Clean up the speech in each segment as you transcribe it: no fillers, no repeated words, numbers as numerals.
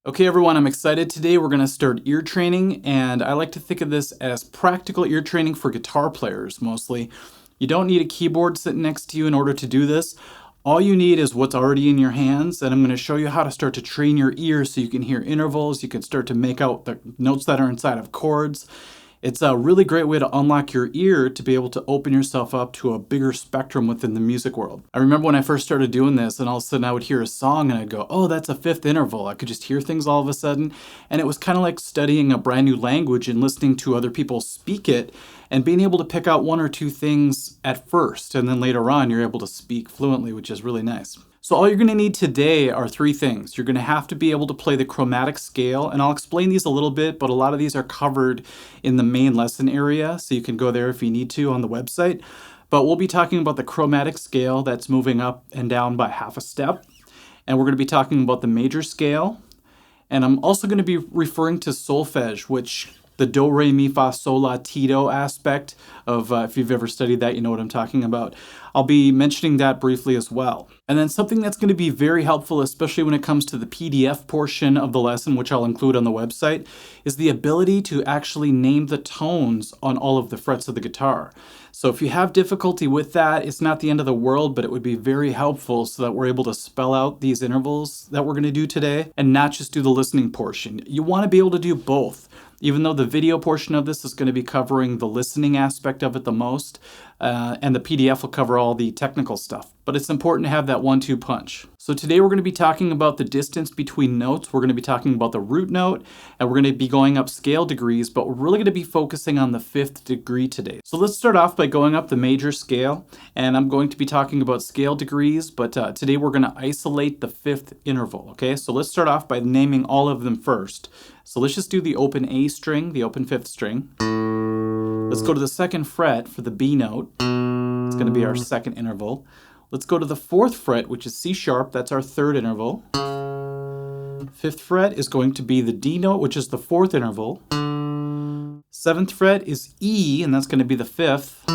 Okay, everyone, I'm excited. Today we're going to start ear training, and I like to think of this as practical ear training for guitar players mostly. You don't need a keyboard sitting next to you in order to do this. All you need is what's already in your hands, and I'm going to show you how to start to train your ears so you can hear intervals, you can start to make out the notes that are inside of chords. It's a really great way to unlock your ear to be able to open yourself up to a bigger spectrum within the music world. I remember when I first started doing this, and all of a sudden I would hear a song and I'd go, oh, that's a fifth interval. I could just hear things all of a sudden. And it was kind of like studying a brand new language and listening to other people speak it and being able to pick out one or two things at first. And then later on, you're able to speak fluently, which is really nice. So all you're going to need today are three things. You're going to have to be able to play the chromatic scale, and I'll explain these a little bit, but a lot of these are covered in the main lesson area, so you can go there if you need to on the website. But we'll be talking about the chromatic scale that's moving up and down by half a step, and we're going to be talking about the major scale, and I'm also going to be referring to solfege, which the do, re, mi, fa, sol, la, ti, do aspect of, if you've ever studied that, you know what I'm talking about. I'll be mentioning that briefly as well. And then something that's going to be very helpful, especially when it comes to the PDF portion of the lesson, which I'll include on the website, is the ability to actually name the tones on all of the frets of the guitar. So if you have difficulty with that, it's not the end of the world, but it would be very helpful so that we're able to spell out these intervals that we're going to do today and not just do the listening portion. You want to be able to do both. Even though the video portion of this is going to be covering the listening aspect of it the most, and the PDF will cover all the technical stuff. But it's important to have that 1-2 punch. So today we're going to be talking about the distance between notes. We're going to be talking about the root note, and we're going to be going up scale degrees, but we're really going to be focusing on the 5th degree today. So let's start off by going up the major scale, and I'm going to be talking about scale degrees, but today we're going to isolate the 5th interval, okay? So let's start off by naming all of them first. So let's just do the open A string, the open 5th string. Let's go to the 2nd fret for the B note. It's going to be our 2nd interval. Let's go to the 4th fret, which is C sharp. That's our 3rd interval. 5th fret is going to be the D note, which is the 4th interval. 7th fret is E, and that's going to be the 5th.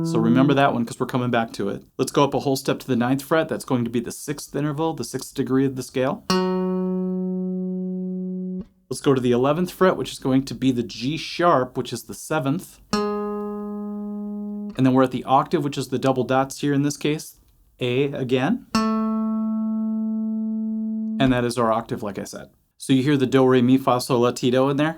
So remember that one because we're coming back to it. Let's go up a whole step to the 9th fret. That's going to be the 6th interval, the 6th degree of the scale. Let's go to the 11th fret, which is going to be the G sharp, which is the 7th. And then we're at the octave, which is the double dots here in this case, A again. And that is our octave, like I said. So you hear the do, re, mi, fa, sol, la, ti, do in there.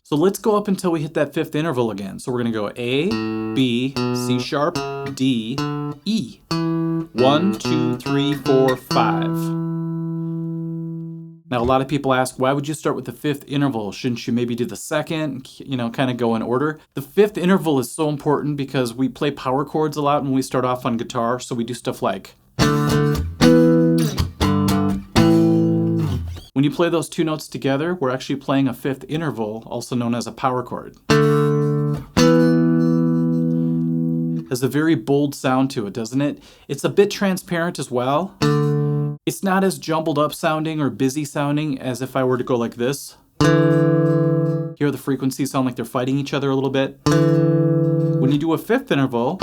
So let's go up until we hit that 5th interval again. So we're going to go A, B, C sharp, D, E. 1, 2, 3, 4, 5. Now, a lot of people ask, why would you start with the 5th interval? Shouldn't you maybe do the 2nd, kind of go in order? The 5th interval is so important because we play power chords a lot when we start off on guitar, so we do stuff like. When you play those two notes together, we're actually playing a 5th interval, also known as a power chord. It has a very bold sound to it, doesn't it? It's a bit transparent as well. It's not as jumbled up sounding or busy sounding as if I were to go like this. Hear the frequencies sound like they're fighting each other a little bit. When you do a 5th interval,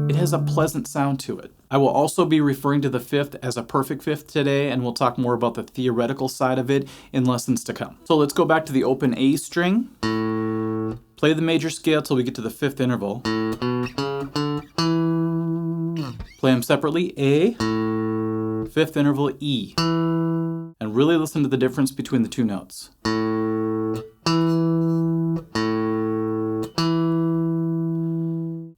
it has a pleasant sound to it. I will also be referring to the 5th as a perfect 5th today, and we'll talk more about the theoretical side of it in lessons to come. So let's go back to the open A string. Play the major scale till we get to the 5th interval. Play them separately, A, 5th interval, E, and really listen to the difference between the two notes.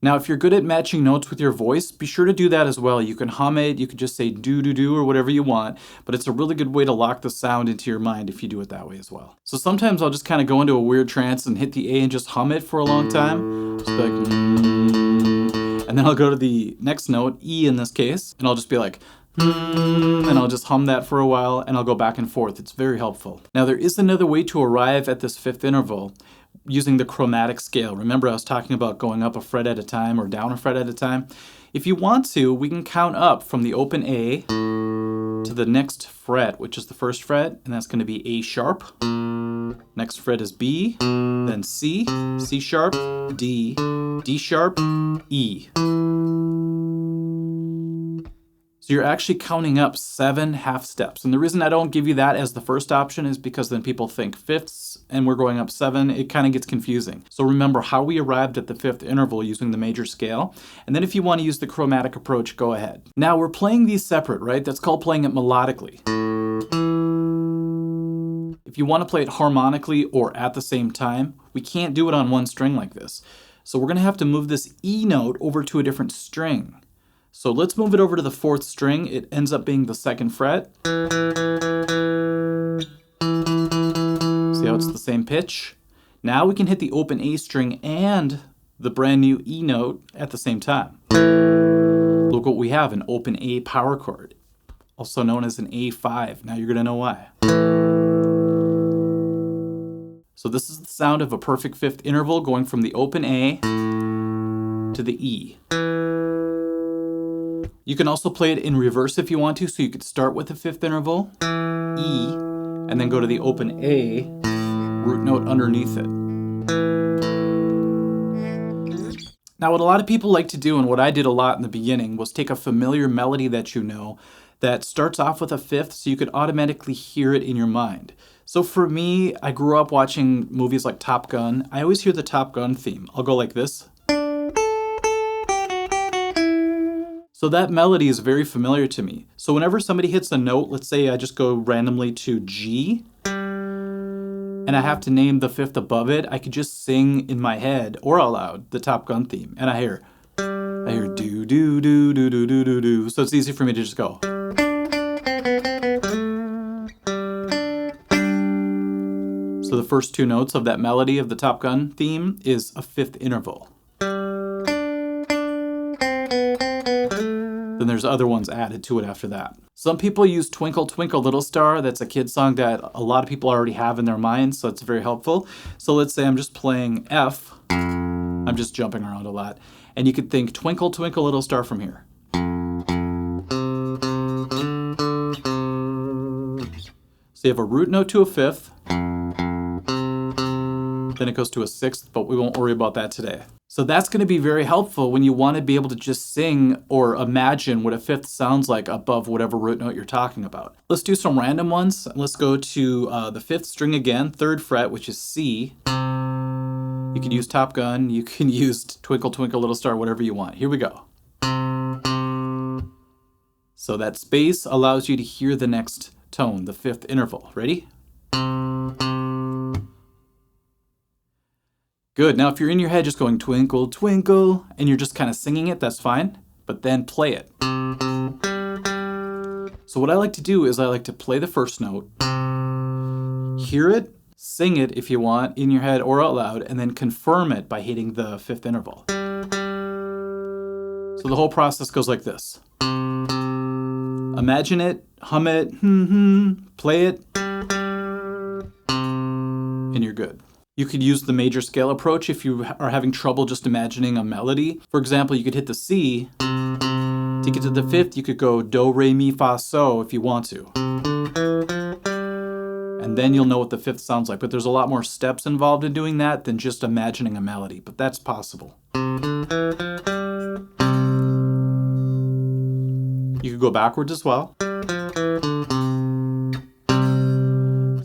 Now, if you're good at matching notes with your voice, be sure to do that as well. You can hum it, you could just say do or whatever you want, but it's a really good way to lock the sound into your mind if you do it that way as well. So sometimes I'll just kind of go into a weird trance and hit the A and just hum it for a long time. Just like, and then I'll go to the next note, E in this case, and I'll just be like, and I'll just hum that for a while, and I'll go back and forth. It's very helpful. Now, there is another way to arrive at this 5th interval using the chromatic scale. Remember, I was talking about going up a fret at a time or down a fret at a time. If you want to, we can count up from the open A to the next fret, which is the 1st fret, and that's going to be A sharp. Next fret is B, then C, C sharp, D, D sharp, E. So you're actually counting up 7 half steps. And the reason I don't give you that as the first option is because then people think fifths and we're going up 7. It kind of gets confusing. So remember how we arrived at the 5th interval using the major scale. And then if you want to use the chromatic approach, go ahead. Now we're playing these separate, right? That's called playing it melodically. If you want to play it harmonically or at the same time, we can't do it on one string like this. So we're going to have to move this E note over to a different string. So let's move it over to the 4th string. It ends up being the 2nd fret. See how it's the same pitch? Now we can hit the open A string and the brand new E note at the same time. Look what we have, an open A power chord, also known as an A5. Now you're going to know why. So this is the sound of a perfect 5th interval going from the open A to the E. You can also play it in reverse if you want to, so you could start with the 5th interval, E, and then go to the open A, root note underneath it. Now what a lot of people like to do, and what I did a lot in the beginning, was take a familiar melody that you know that starts off with a 5th so you could automatically hear it in your mind. So for me, I grew up watching movies like Top Gun. I always hear the Top Gun theme. I'll go like this. So that melody is very familiar to me. So whenever somebody hits a note, let's say I just go randomly to G, and I have to name the 5th above it, I could just sing in my head or out loud the Top Gun theme. And I hear do do do do do do do do. So it's easy for me to just go. So the first 2 notes of that melody of the Top Gun theme is a 5th interval. Then there's other ones added to it after that. Some people use Twinkle Twinkle Little Star. That's a kid song that a lot of people already have in their minds, so it's very helpful. So let's say I'm just playing F. I'm just jumping around a lot. And you could think Twinkle Twinkle Little Star from here. So you have a root note to a 5th. Then it goes to a 6th, but we won't worry about that today. So that's going to be very helpful when you want to be able to just sing or imagine what a 5th sounds like above whatever root note you're talking about. Let's do some random ones. Let's go to the 5th string again, 3rd fret, which is C. You can use Top Gun, you can use Twinkle Twinkle Little Star, whatever you want. Here we go. So that space allows you to hear the next tone, the 5th interval. Ready? Good. Now if you're in your head just going twinkle, twinkle, and you're just kind of singing it, that's fine. But then play it. So what I like to do is I like to play the first note, hear it, sing it if you want, in your head or out loud, and then confirm it by hitting the 5th interval. So the whole process goes like this. Imagine it, hum it, play it, and you're good. You could use the major scale approach if you are having trouble just imagining a melody. For example, you could hit the C. To get to the 5th, you could go do, re, mi, fa, so if you want to. And then you'll know what the 5th sounds like. But there's a lot more steps involved in doing that than just imagining a melody. But that's possible. You could go backwards as well.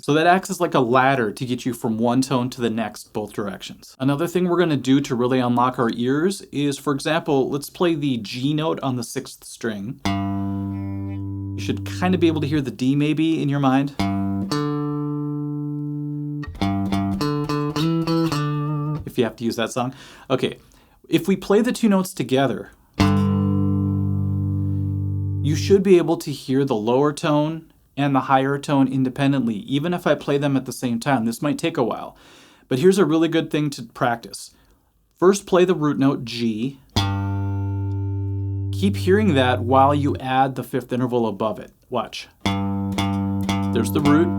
So that acts as like a ladder to get you from one tone to the next, both directions. Another thing we're going to do to really unlock our ears is, for example, let's play the G note on the 6th string. You should kind of be able to hear the D maybe in your mind. If you have to use that song. Okay, if we play the 2 notes together, you should be able to hear the lower tone and the higher tone independently, even if I play them at the same time. This might take a while, but here's a really good thing to practice. First, play the root note G. Keep hearing that while you add the 5th interval above it. Watch. There's the root.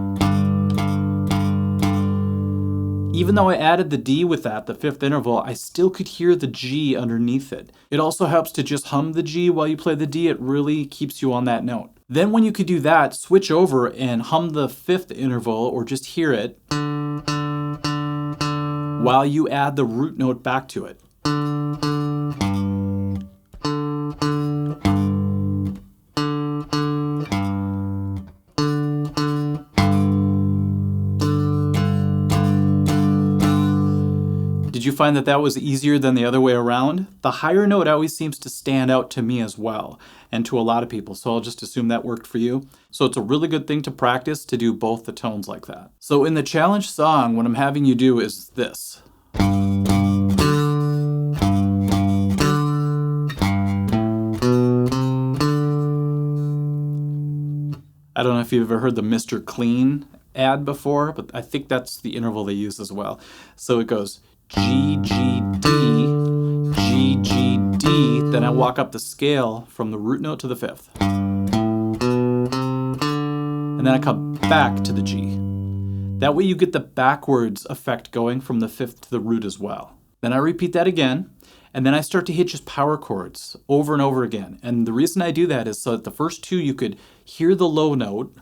Even though I added the D with that, the 5th interval, I still could hear the G underneath it. It also helps to just hum the G while you play the D. It really keeps you on that note. Then when you could do that, switch over and hum the 5th interval or just hear it while you add the root note back to it. Did you find that that was easier than the other way around? The higher note always seems to stand out to me as well, and to a lot of people, so I'll just assume that worked for you. So it's a really good thing to practice to do both the tones like that. So in the challenge song, what I'm having you do is this. I don't know if you've ever heard the Mr. Clean ad before, but I think that's the interval they use as well. So it goes G, G, D, G, G, D, then I walk up the scale from the root note to the fifth. And then I come back to the G. That way you get the backwards effect going from the fifth to the root as well. Then I repeat that again, and then I start to hit just power chords over and over again. And the reason I do that is so that the first two you could hear the low note.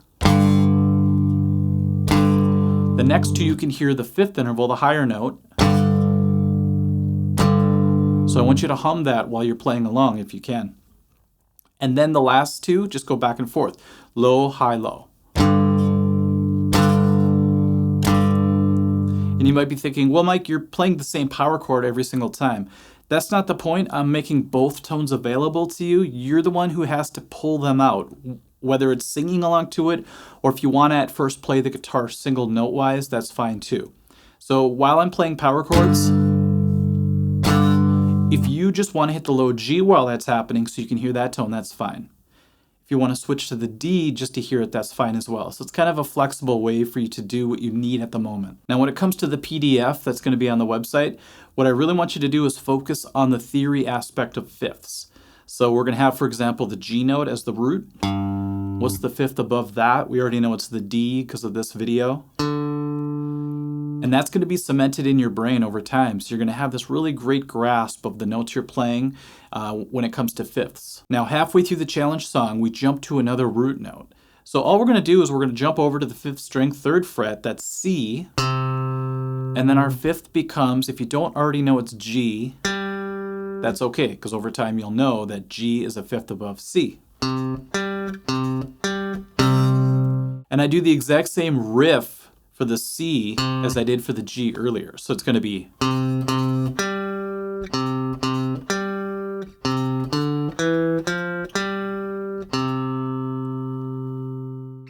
The next two you can hear the fifth interval, the higher note. So I want you to hum that while you're playing along if you can. And then the last two, just go back and forth. Low, high, low. And you might be thinking, well, Mike, you're playing the same power chord every single time. That's not the point. I'm making both tones available to you. You're the one who has to pull them out, whether it's singing along to it, or if you want to at first play the guitar single note-wise, that's fine too. So while I'm playing power chords, if you just want to hit the low G while that's happening so you can hear that tone, that's fine. If you want to switch to the D just to hear it, that's fine as well. So it's kind of a flexible way for you to do what you need at the moment. Now, when it comes to the PDF that's going to be on the website, what I really want you to do is focus on the theory aspect of fifths. So we're going to have, for example, the G note as the root. What's the fifth above that? We already know it's the D because of this video. And that's going to be cemented in your brain over time. So you're going to have this really great grasp of the notes you're playing when it comes to fifths. Now, halfway through the challenge song, we jump to another root note. So all we're going to do is we're going to jump over to the fifth string, third fret, that's C. And then our fifth becomes, if you don't already know it's G, that's okay, because over time you'll know that G is a fifth above C. And I do the exact same riff for the C as I did for the G earlier. So it's going to be.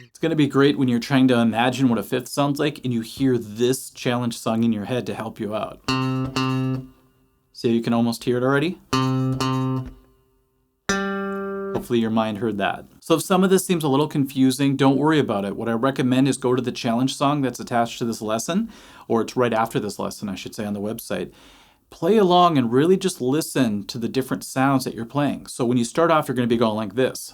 It's going to be great when you're trying to imagine what a fifth sounds like and you hear this challenge song in your head to help you out. See how you can almost hear it already? Hopefully your mind heard that. So if some of this seems a little confusing, don't worry about it. What I recommend is go to the challenge song that's attached to this lesson, or it's right after this lesson, I should say, on the website. Play along and really just listen to the different sounds that you're playing. So when you start off, you're going to be going like this.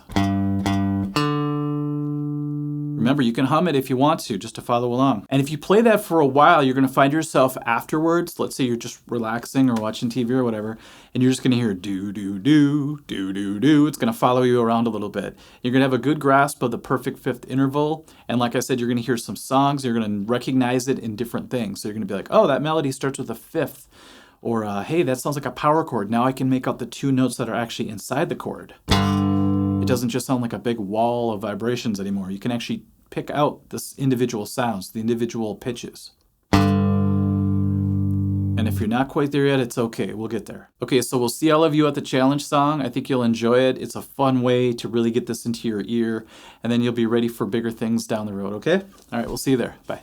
Remember, you can hum it if you want to, just to follow along. And if you play that for a while, you're going to find yourself afterwards, let's say you're just relaxing or watching TV or whatever, and you're just going to hear do, do, do, do, do, do. It's going to follow you around a little bit. You're going to have a good grasp of the perfect fifth interval. And like I said, you're going to hear some songs. You're going to recognize it in different things. So you're going to be like, oh, that melody starts with a fifth. Or, hey, that sounds like a power chord. Now I can make out the two notes that are actually inside the chord. It doesn't just sound like a big wall of vibrations anymore. You can actually pick out the individual sounds, the individual pitches. And if you're not quite there yet, it's okay. We'll get there. Okay, so we'll see all of you at the challenge song. I think you'll enjoy it. It's a fun way to really get this into your ear, and then you'll be ready for bigger things down the road, okay? All right, we'll see you there. Bye.